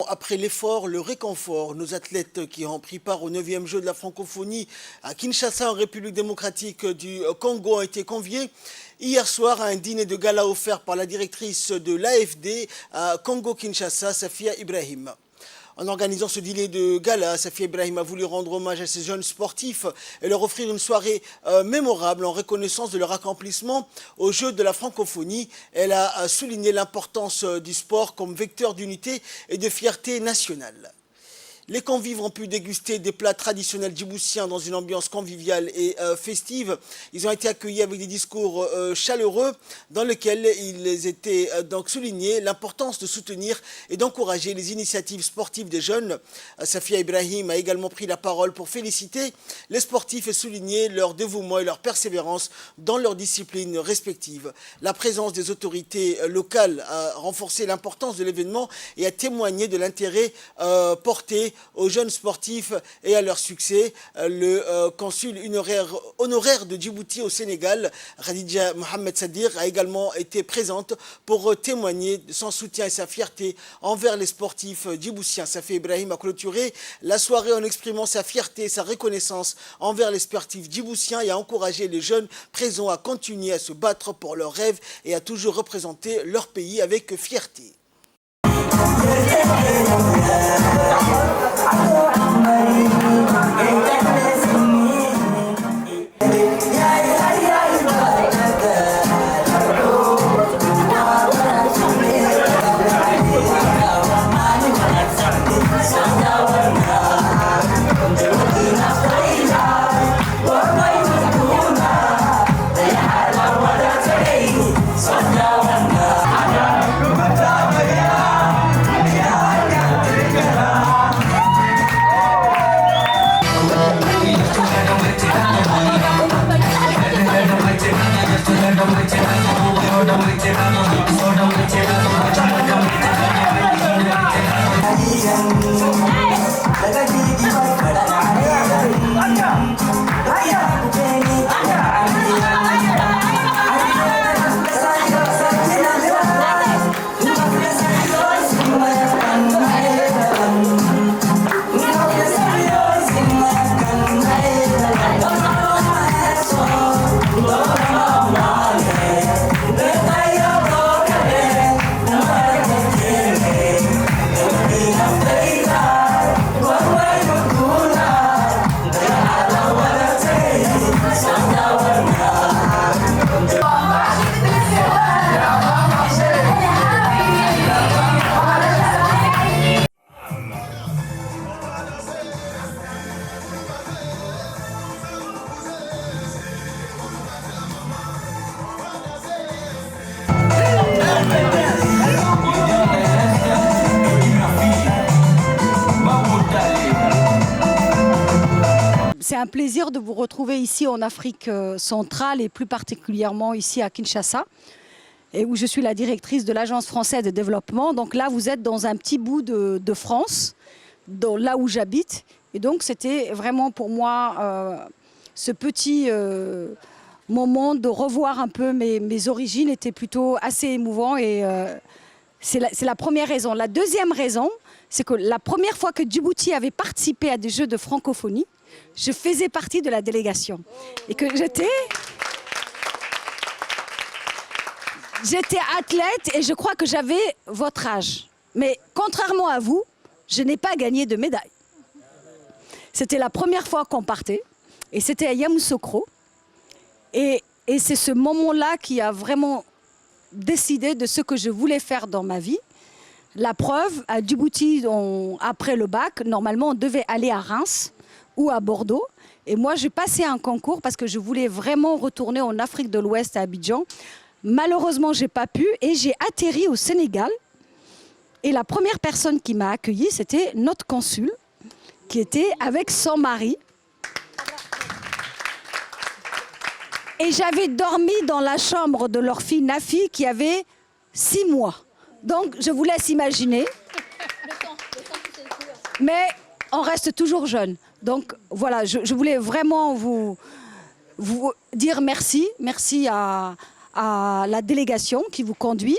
après l'effort, le réconfort. Nos athlètes qui ont pris part au 9e jeu de la francophonie à Kinshasa, en République démocratique du Congo, ont été conviés hier soir à un dîner de gala offert par la directrice de l'AFD à Congo-Kinshasa, Safia Ibrahim. En organisant ce dîner de gala, Safia Ibrahim a voulu rendre hommage à ces jeunes sportifs et leur offrir une soirée mémorable en reconnaissance de leur accomplissement aux Jeux de la francophonie. Elle a souligné l'importance du sport comme vecteur d'unité et de fierté nationale. Les convives ont pu déguster des plats traditionnels djiboutiens dans une ambiance conviviale et festive. Ils ont été accueillis avec des discours chaleureux dans lesquels ils étaient donc soulignés l'importance de soutenir et d'encourager les initiatives sportives des jeunes. Safia Ibrahim a également pris la parole pour féliciter les sportifs et souligner leur dévouement et leur persévérance dans leurs disciplines respectives. La présence des autorités locales a renforcé l'importance de l'événement et a témoigné de l'intérêt porté aux jeunes sportifs et à leur succès. Le consul honoraire de Djibouti au Sénégal, Khadija Mohamed Sadir, a également été présente pour témoigner de son soutien et sa fierté envers les sportifs djiboutiens. Safia Ibrahim a clôturé la soirée en exprimant sa fierté et sa reconnaissance envers les sportifs djiboutiens et a encouragé les jeunes présents à continuer à se battre pour leurs rêves et à toujours représenter leur pays avec fierté. C'est un plaisir de vous retrouver ici en Afrique centrale et plus particulièrement ici à Kinshasa, et où je suis la directrice de l'Agence française de développement. Donc là, vous êtes dans un petit bout de France, là où j'habite. Et donc, c'était vraiment pour moi ce petit moment de revoir un peu mes origines était plutôt assez émouvant. Et c'est la première raison. La deuxième raison, c'est que la première fois que Djibouti avait participé à des Jeux de francophonie, je faisais partie de la délégation et que j'étais athlète et je crois que j'avais votre âge. Mais contrairement à vous, je n'ai pas gagné de médaille. C'était la première fois qu'on partait et c'était à Yamoussoukro. Et c'est ce moment-là qui a vraiment décidé de ce que je voulais faire dans ma vie. La preuve, à Djibouti, après le bac, normalement on devait aller à Reims ou à Bordeaux. Et moi, j'ai passé un concours parce que je voulais vraiment retourner en Afrique de l'Ouest, à Abidjan. Malheureusement, je n'ai pas pu et j'ai atterri au Sénégal. Et la première personne qui m'a accueillie, c'était notre consul, qui était avec son mari. Et j'avais dormi dans la chambre de leur fille Nafi, qui avait 6 mois. Donc, je vous laisse imaginer. Mais on reste toujours jeune. Donc voilà, je voulais vraiment vous dire merci. Merci à la délégation qui vous conduit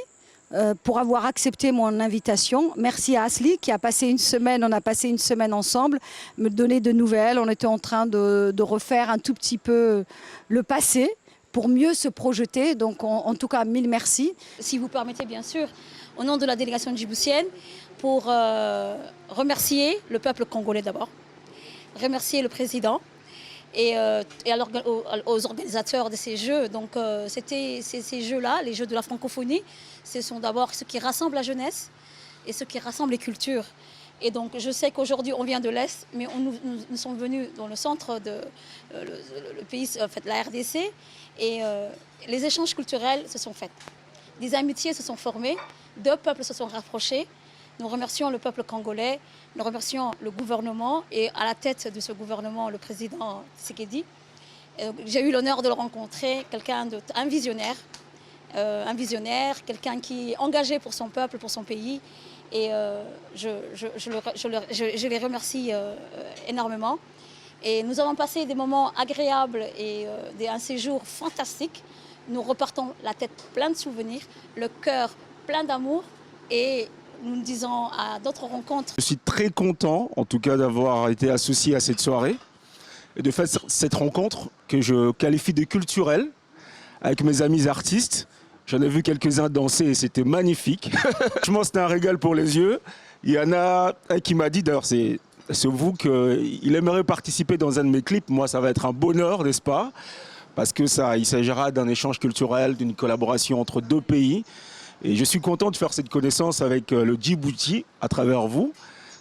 pour avoir accepté mon invitation. Merci à Asli qui a passé une semaine, on a passé une semaine ensemble, me donner de nouvelles. On était en train de refaire un tout petit peu le passé pour mieux se projeter. Donc en tout cas, mille merci. Si vous permettez bien sûr, au nom de la délégation djiboutienne, pour remercier le peuple congolais d'abord, remercier le président et aux organisateurs de ces Jeux. Donc c'était ces Jeux-là, les Jeux de la francophonie, ce sont d'abord ce qui rassemble la jeunesse et ce qui rassemble les cultures. Et donc je sais qu'aujourd'hui on vient de l'Est, mais nous sommes venus dans le centre de le pays, en fait, la RDC, et les échanges culturels se sont faits. Des amitiés se sont formées, deux peuples se sont rapprochés. Nous remercions le peuple congolais, nous remercions le gouvernement et à la tête de ce gouvernement, le président Tshisekedi. J'ai eu l'honneur de le rencontrer, un visionnaire, quelqu'un qui est engagé pour son peuple, pour son pays. Et je les remercie énormément. Et nous avons passé des moments agréables et un séjour fantastique. Nous repartons la tête pleine de souvenirs, le cœur plein d'amour, et nous disons à d'autres rencontres. Je suis très content, en tout cas, d'avoir été associé à cette soirée et de faire cette rencontre que je qualifie de culturelle avec mes amis artistes. J'en ai vu quelques-uns danser et c'était magnifique. Franchement, c'était un régal pour les yeux. Il y en a un qui m'a dit, d'ailleurs, c'est vous, qu'il aimerait participer dans un de mes clips. Moi, ça va être un bonheur, n'est-ce pas? Parce que il s'agira d'un échange culturel, d'une collaboration entre deux pays. Et je suis content de faire cette connaissance avec le Djibouti à travers vous.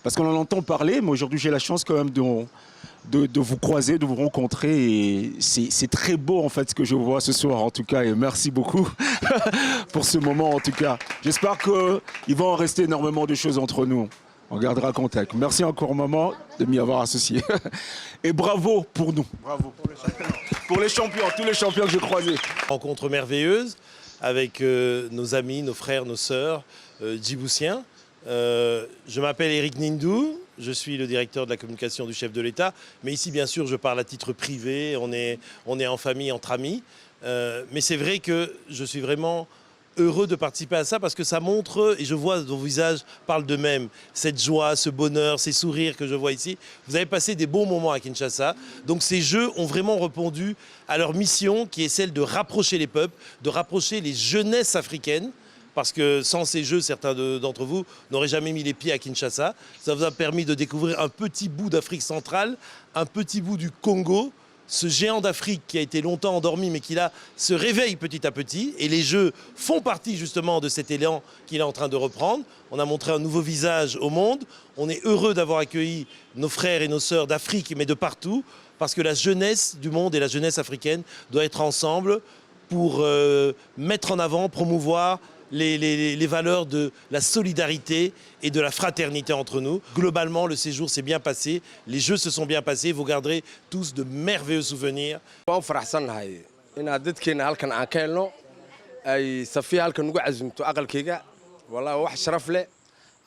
Parce qu'on en entend parler, mais aujourd'hui, j'ai la chance quand même de vous croiser, de vous rencontrer. Et c'est très beau, en fait, ce que je vois ce soir, en tout cas. Et merci beaucoup pour ce moment, en tout cas. J'espère qu'il va en rester énormément de choses entre nous. On gardera contact. Merci encore, maman, de m'y avoir associé. Et bravo pour nous. Bravo. Pour les champions, tous les champions que j'ai croisés. Rencontre merveilleuse avec nos amis, nos frères, nos sœurs djiboutiens. Je m'appelle Eric Nindou, je suis le directeur de la communication du chef de l'État. Mais ici, bien sûr, je parle à titre privé, on est en famille, entre amis. Mais c'est vrai que je suis vraiment heureux de participer à ça parce que ça montre, et je vois vos visages parlent d'eux-mêmes, cette joie, ce bonheur, ces sourires que je vois ici. Vous avez passé des bons moments à Kinshasa. Donc ces Jeux ont vraiment répondu à leur mission qui est celle de rapprocher les peuples, de rapprocher les jeunesses africaines. Parce que sans ces Jeux, certains d'entre vous n'auraient jamais mis les pieds à Kinshasa. Ça vous a permis de découvrir un petit bout d'Afrique centrale, un petit bout du Congo, ce géant d'Afrique qui a été longtemps endormi, mais qui là se réveille petit à petit. Et les Jeux font partie justement de cet élan qu'il est en train de reprendre. On a montré un nouveau visage au monde. On est heureux d'avoir accueilli nos frères et nos sœurs d'Afrique, mais de partout, parce que la jeunesse du monde et la jeunesse africaine doit être ensemble pour mettre en avant, promouvoir les valeurs de la solidarité et de la fraternité entre nous. Globalement, le séjour s'est bien passé, les Jeux se sont bien passés, vous garderez tous de merveilleux souvenirs. waan faraxsanahay inaad dadkeena halkan aan ka helno ay Safiya halkan ugu cazumto aqalkayga wallahi wax sharaf leh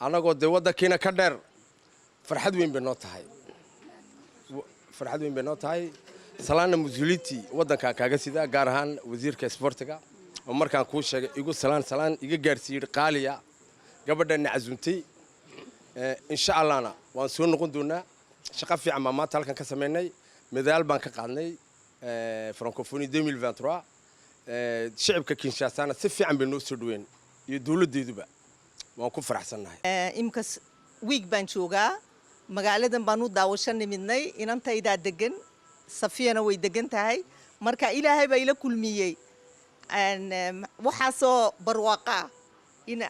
anagoo de wadankeena ka dheer farxad weyn bay noo tahay salaana musuliti wadanka kaaga sida gaar ahaan wasiirka isboortiga oo markaan kuu sheegay igu salaan iga gaarsiiyay qaaliya gabadhan cazumtay insha Allahna waan soo noqon doonaa shaqo fiican ma maanta halkan ka sameynay medaal baan ka qaadnay francophonie 2023 shacabka Kinshasa si fiican bay noo soo dhaweyn iyo dawladeeduba waan ku faraxsanahay imkas week baan joogaa magaaladan baan u daawasho nimidnay inantayda degan Safiyana way degan tahay marka Ilaahay baa ila kulmiyay waxaa soo barwaaqaa in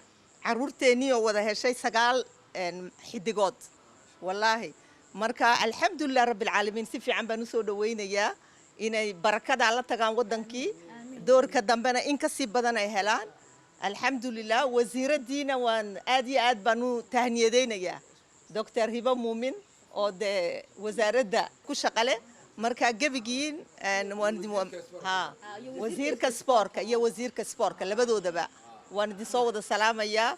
caruurteennii oo wada heshay 9 xidigood wallaahi marka alxamdulilah rabbil caalamiin si fiican baan u soo dhaweynayaa inay barakada la tagaan wadankii doorka dambena in ka sii badan ay helaan alxamdulilah wasiiradiina waan aad iyo aad baan u tahniyadeynayaa Dr. Hiba Muumin oo de wasaaradda ku shaqale marka gabigiin wasiirka sportka iyo wasiirka sportka labadoodaba waan idin soo wada salaamayaa